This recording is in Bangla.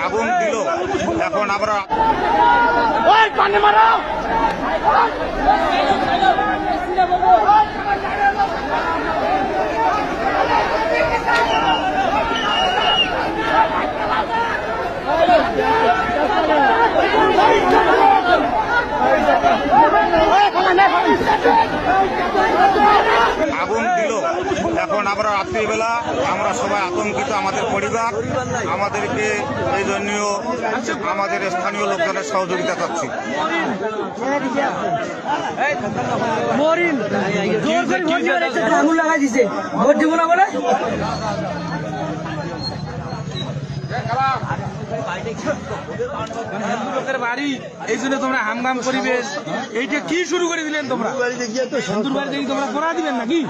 আগুন দিল। এখন আমরা আগুন দিল। এখন আমরা রাত্রিবেলা আমরা সবাই আতঙ্কিত, আমাদের পরিবার, আমাদেরকে এই জন্য আমাদের স্থানীয় লোকজনের সহযোগিতা চাচ্ছি। আগুন লাগাই দিছে, ভোট দিব না বলে লোকের বাড়ি, এই জন্য তোমরা হামগাম পরিবেশ এইটা কি শুরু করে দিলেন তোমরা? হিন্দুর বাড়িতে কি তোমরা করা দিবেন নাকি?